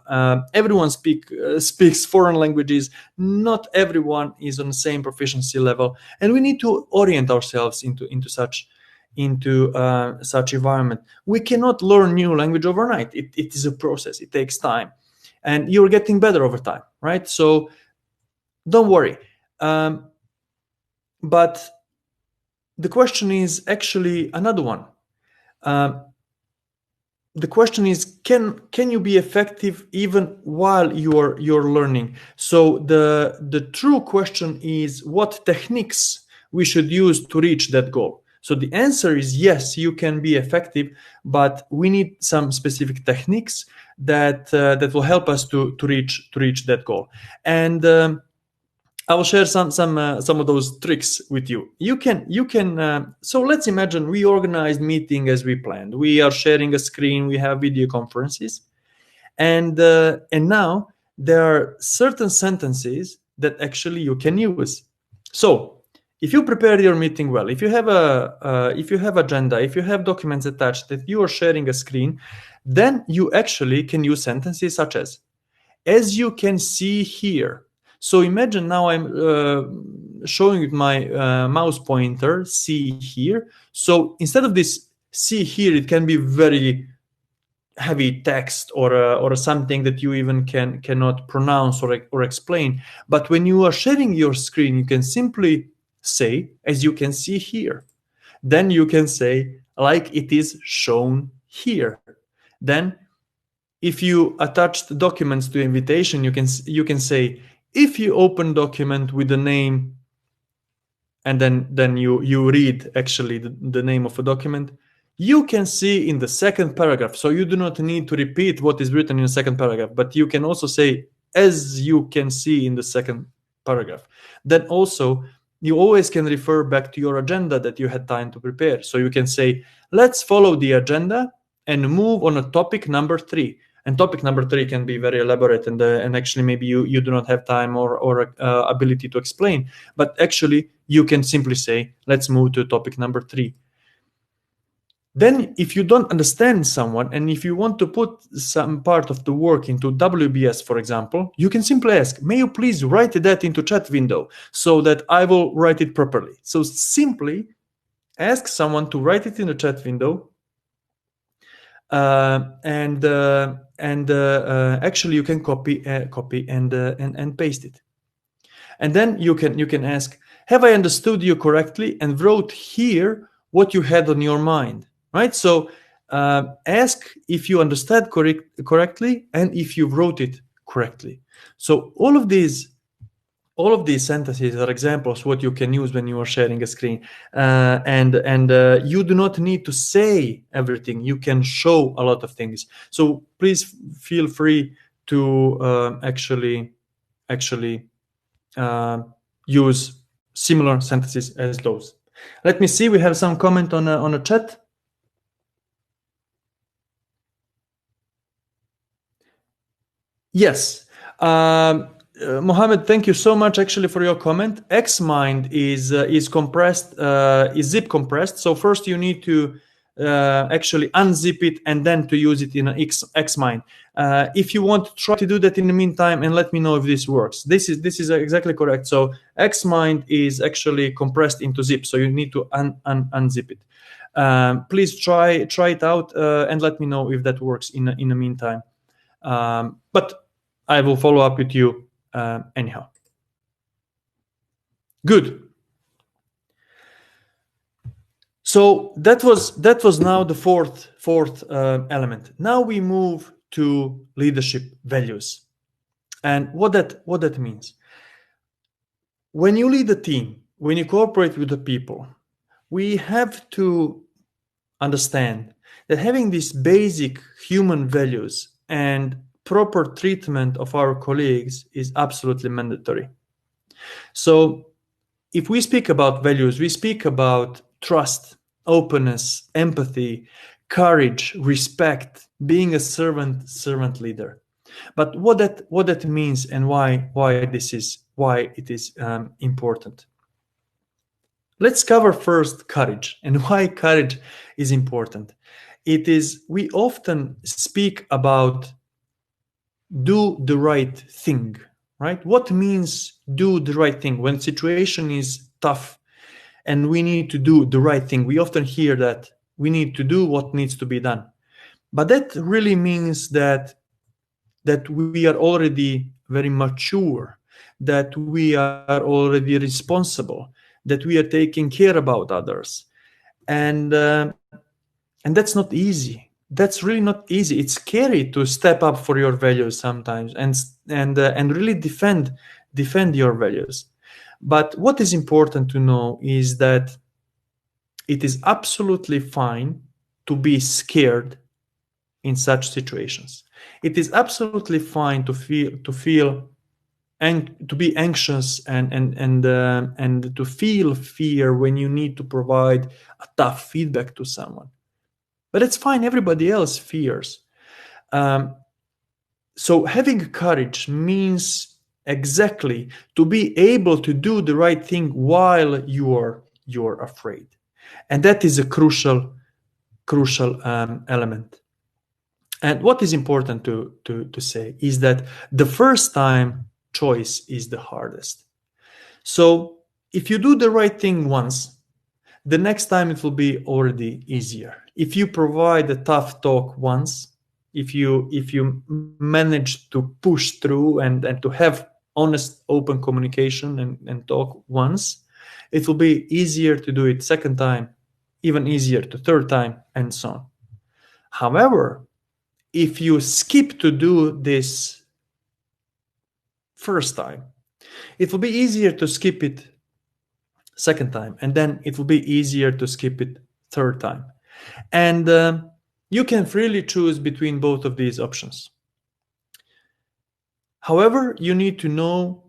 Everyone speaks foreign languages. Not everyone is on the same proficiency level, and we need to orient ourselves into such environment. We cannot learn new language overnight. It is a process. It takes time, and you're getting better over time, right? So don't worry. But the question is actually another one. The question is, can you be effective even while you're learning? So the true question is, what techniques we should use to reach that goal? So the answer is yes, you can be effective, but we need some specific techniques that will help us to reach that goal. And I will share some of those tricks with you. You can. So let's imagine we organized meeting as we planned. We are sharing a screen. We have video conferences, and now there are certain sentences that actually you can use. So if you prepare your meeting well, if you have agenda, if you have documents attached, that you are sharing a screen, then you actually can use sentences such as you can see here. So imagine now I'm showing with my mouse pointer, see here. So instead of this see here, it can be very heavy text or something that you even cannot pronounce or explain. But when you are sharing your screen, you can simply say, as you can see here. Then you can say, like it is shown here. Then if you attach the documents to invitation, you can say, if you open document with the name and then you read actually the name of a document, you can see in the second paragraph. So you do not need to repeat what is written in the second paragraph, but you can also say, as you can see in the second paragraph. Then also, you always can refer back to your agenda that you had time to prepare. So you can say, let's follow the agenda and move on a topic number 3. And topic number 3 can be very elaborate, and actually maybe you do not have time or ability to explain. But actually, you can simply say, let's move to topic number 3. Then if you don't understand someone, and if you want to put some part of the work into WBS, for example, you can simply ask, may you please write that into chat window so that I will write it properly. So simply ask someone to write it in the chat window, actually you can copy and paste it. And then you can ask, have I understood you correctly and wrote here what you had on your mind, right? So ask if you understood correctly and if you wrote it correctly. So all of these sentences are examples what you can use when you are sharing a screen, and you do not need to say everything. You can show a lot of things. So please feel free to actually use similar sentences as those. Let me see. We have some comment on a chat. Yes. Mohammed, thank you so much actually for your comment. Xmind is compressed, is zip compressed. So first you need to actually unzip it and then to use it in an Xmind. If you want to try to do that in the meantime, and let me know if this works. This is exactly correct. So Xmind is actually compressed into zip. So you need to unzip it. Please try it out and let me know if that works in the meantime. But I will follow up with you anyhow. Good. So that was now the fourth element. Now we move to leadership values, and what that means. When you lead a team, when you cooperate with the people, we have to understand that having these basic human values and proper treatment of our colleagues is absolutely mandatory. So if we speak about values, we speak about trust, openness, empathy, courage, respect, being a servant leader. But what that means and why it is important. Let's cover first courage and why courage is important. We often speak about do the right thing, right? What means do the right thing when situation is tough and we need to do the right thing? We often hear that we need to do what needs to be done, but that really means that we are already very mature, that we are already responsible, that we are taking care about others, and that's not easy. That's really not easy. It's scary to step up for your values sometimes and really defend your values. But what is important to know is that it is absolutely fine to be scared in such situations. It is absolutely fine to feel and to be anxious and to feel fear when you need to provide a tough feedback to someone. But it's fine. Everybody else fears. So having courage means exactly to be able to do the right thing while you're afraid, and that is a crucial element. And what is important to say is that the first time choice is the hardest. So if you do the right thing once, the next time it will be already easier. If you provide a tough talk once, if you manage to push through and to have honest, open communication and talk once, it will be easier to do it second time, even easier to third time, and so on. However, if you skip to do this first time it will be easier to skip it second time, and then it will be easier to skip it third time. And you can freely choose between both of these options. However, you need to know,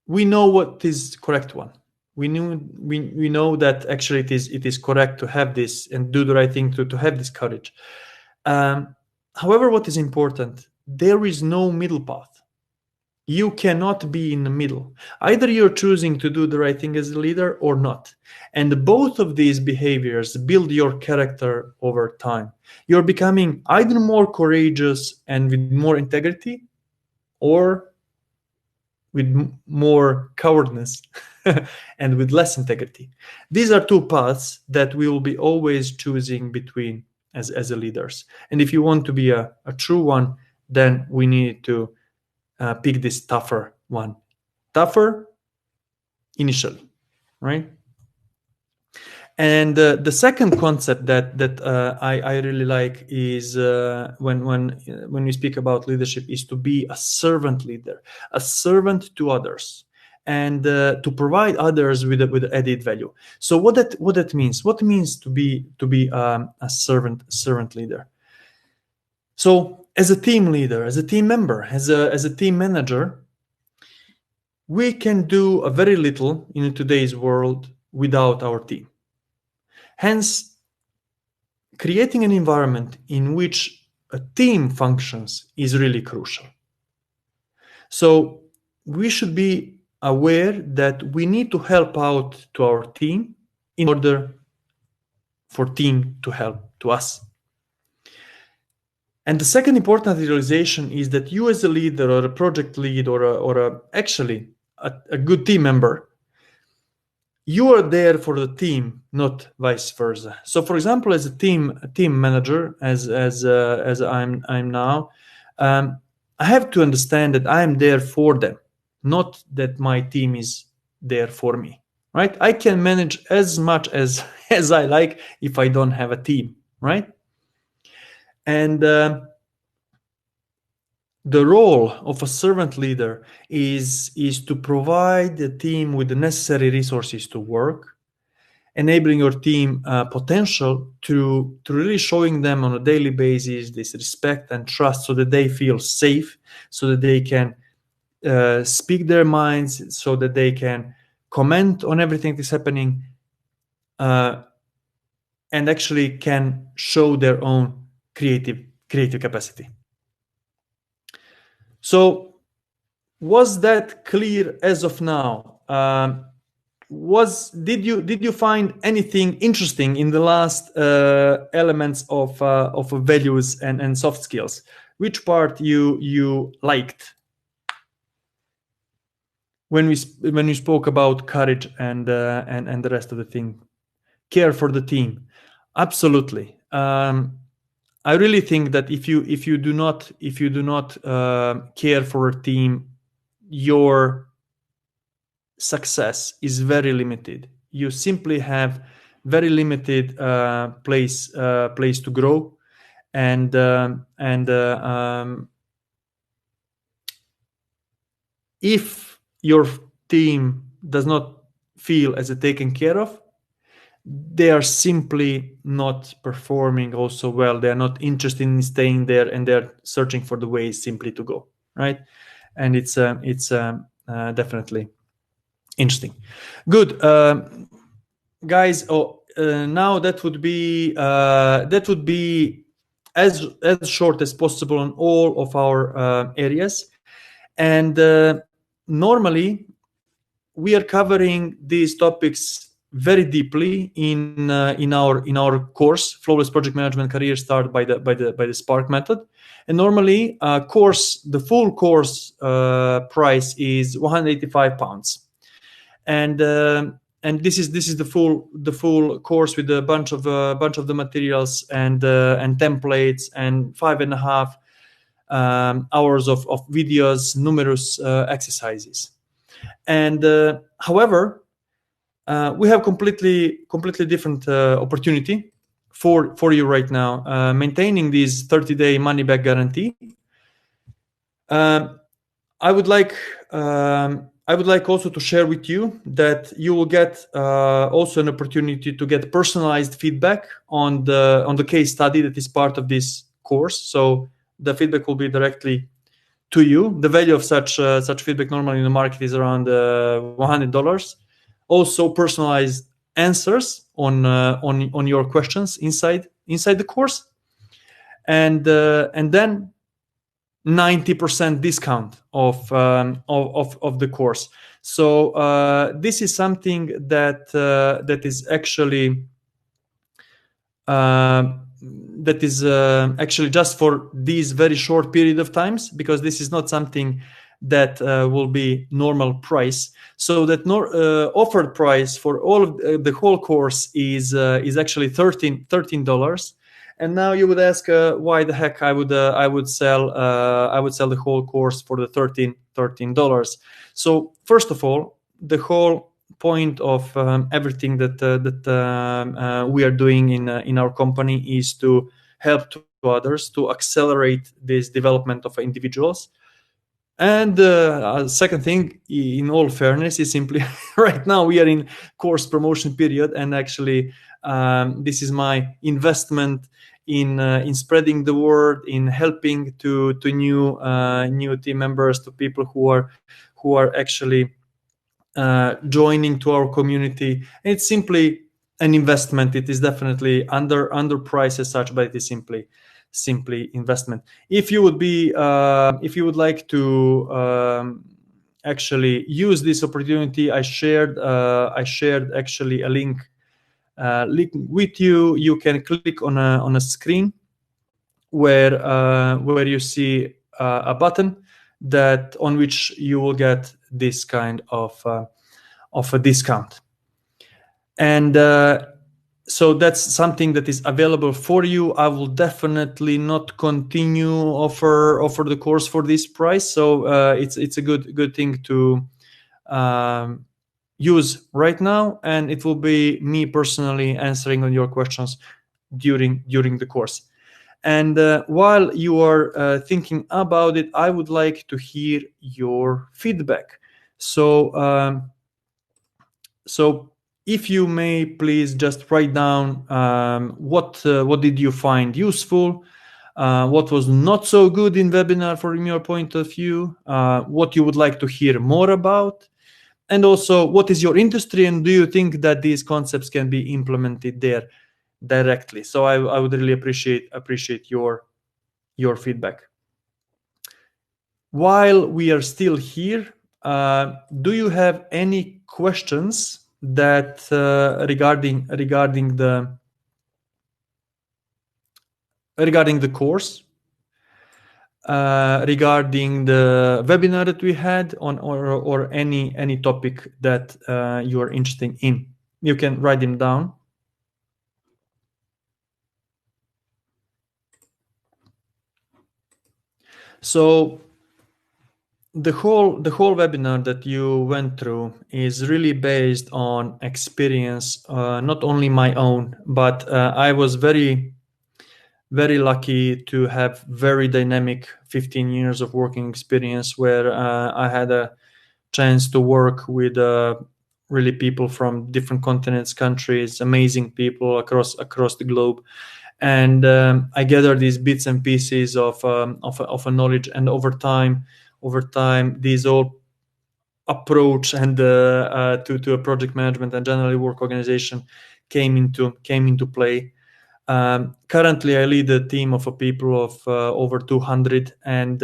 we know what is correct one. We know that actually it is correct to have this and do the right thing to have this courage. However, what is important, there is no middle path. You cannot be in the middle. Either you're choosing to do the right thing as a leader or not. And both of these behaviors build your character over time. You're becoming either more courageous and with more integrity, or with more cowardness and with less integrity. These are two paths that we will be always choosing between as a leaders. And if you want to be a true one, then we need to pick this tougher one. Tougher initially, right? And the second concept that I really like is when we speak about leadership, is to be a servant leader, a servant to others, and to provide others with added value. So what that means? What it means to be a servant leader? So as a team leader, as a team member, as a team manager, we can do a very little in today's world without our team. Hence, creating an environment in which a team functions is really crucial. So we should be aware that we need to help out to our team in order for team to help to us. And the second important realization is that you as a leader or a project lead or actually a good team member, you are there for the team, not vice versa. So, for example, as a team manager, as I'm now, I have to understand that I am there for them, not that my team is there for me. Right? I can manage as much as I like if I don't have a team. Right? And the role of a servant leader is to provide the team with the necessary resources to work, enabling your team potential to really showing them on a daily basis this respect and trust, so that they feel safe, so that they can speak their minds, so that they can comment on everything that's happening, and actually can show their own creative capacity. So, was that clear as of now? Did you find anything interesting in the last elements of values and soft skills? Which part you liked when you spoke about courage and the rest of the thing? Care for the team, absolutely. I really think that if you do not care for a team, your success is very limited. You simply have very limited place to grow, and if your team does not feel as taken care of, they are simply not performing also well. They are not interested in staying there, and they're searching for the ways simply to go, right? And it's definitely interesting. Good, guys. Now that would be as short as possible on all of our areas, and normally we are covering these topics very deeply in our course, Flawless Project Management Career Start by the Spark method. And normally the full course price is £185, and this is the full course with a bunch of the materials and templates and 5.5 hours of videos, numerous exercises. And however, we have completely different opportunity for you right now, maintaining this 30-day money-back guarantee. I would like I would like also to share with you that you will get also an opportunity to get personalized feedback on the case study that is part of this course. So the feedback will be directly to you. The value of such feedback normally in the market is around $100. Also personalized answers on your questions inside the course, and then 90% discount of the course. So this is something that is actually actually just for this very short period of times, because this is not something that will be normal price. So that offered price for all of the whole course is actually $13. And now you would ask why the heck I would sell the whole course for the $13. So first of all, the whole point of everything that we are doing in our company is to help to others to accelerate this development of individuals. And second thing, in all fairness, is simply right now we are in course promotion period, and actually this is my investment in spreading the word, in helping to new team members, to people who are actually joining to our community. It's simply an investment. It is definitely underpriced as such, but it is simply investment. If you would like to actually use this opportunity, I shared actually a link with you. You can click on a screen where you see a button that on which you will get this kind of a discount. And so that's something that is available for you. I will definitely not continue offer the course for this price. So it's a good thing to use right now, and it will be me personally answering on your questions during the course. And while you are thinking about it, I would like to hear your feedback. So so if you may please just write down what did you find useful, what was not so good in webinar from your point of view, what you would like to hear more about, and also what is your industry, and do you think that these concepts can be implemented there directly. So I would really appreciate your feedback. While we are still here, do you have any questions that regarding the course, regarding the webinar that we had on, or any topic that you are interested in? You can write them down. So the whole webinar that you went through is really based on experience, not only my own, but I was very lucky to have very dynamic 15 years of working experience, where I had a chance to work with really people from different continents, countries, amazing people across the globe. And I gathered these bits and pieces of a knowledge, and over time these all approach and to a project management and generally work organization came into play. Currently, I lead a team of a people of over 200, and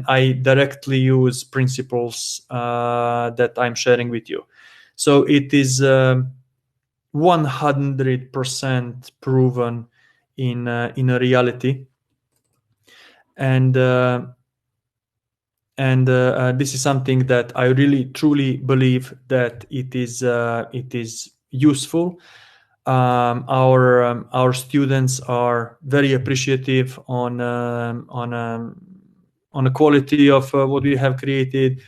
I directly use principles that I'm sharing with you. So it is 100% proven in a reality, and this is something that I really truly believe that it is useful. Our students are very appreciative on the quality of what we have created.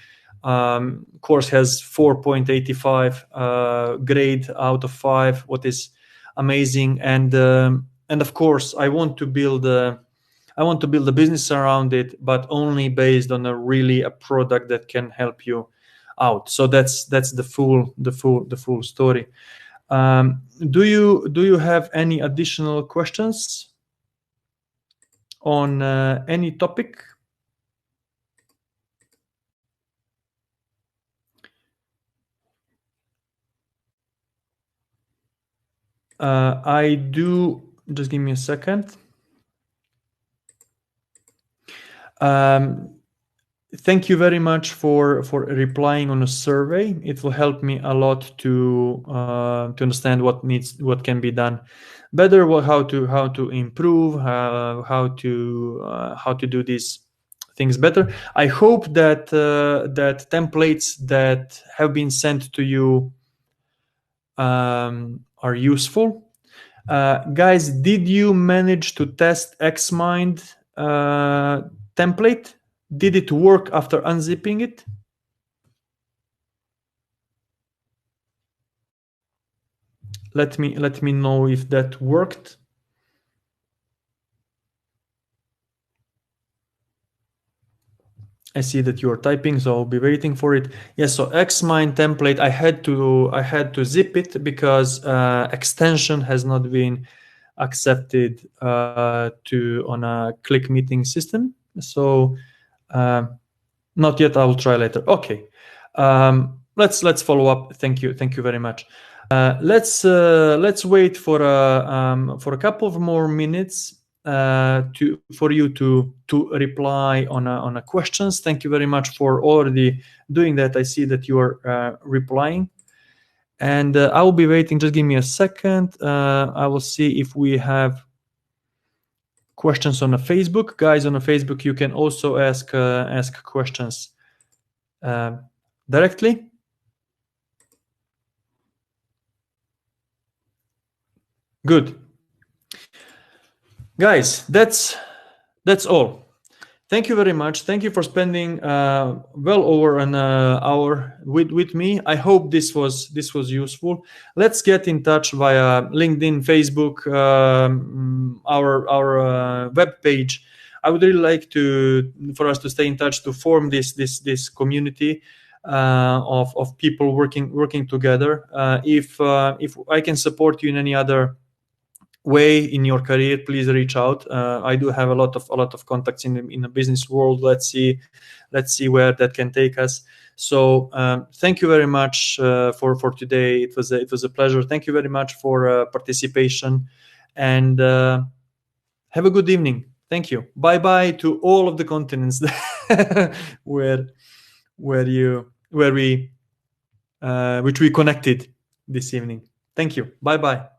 Course has 4.85 grade out of 5, what is amazing. And of course, I want to build a business around it, but only based on a product that can help you out. So that's the full story. Do you have any additional questions on any topic? I do. Just give me a second. Thank you very much for replying on a survey. It will help me a lot to understand what can be done better, how to improve, how to do these things better. I hope that that templates that have been sent to you are useful. Guys, did you manage to test Xmind template? Did it work after unzipping it? Let me know if that worked. I see that you are typing, so I'll be waiting for it. Yes, so Xmind template, I had to zip it because extension has not been accepted on a click meeting system. So not yet. I will try later. Okay, let's follow up. Thank you very much. Let's wait for a couple of more minutes for you to reply on a questions. Thank you very much for already doing that. I see that you are replying, and I will be waiting. Just give me a second. I will see if we have questions on the Facebook. Guys on the Facebook, you can also ask questions directly. Good. Guys, that's all. Thank you very much. Thank you for spending well over an hour with me. I hope this was useful. Let's get in touch via LinkedIn, Facebook, our web page. I would really like for us to stay in touch, to form this community of people working together. If I can support you in any other way in your career, please reach out. I do have a lot of contacts in the business world. Let's see where that can take us. So thank you very much for today. It was a pleasure. Thank you very much for participation, and have a good evening. Thank you. Bye bye to all of the continents where we which we connected this evening. Thank you. Bye bye.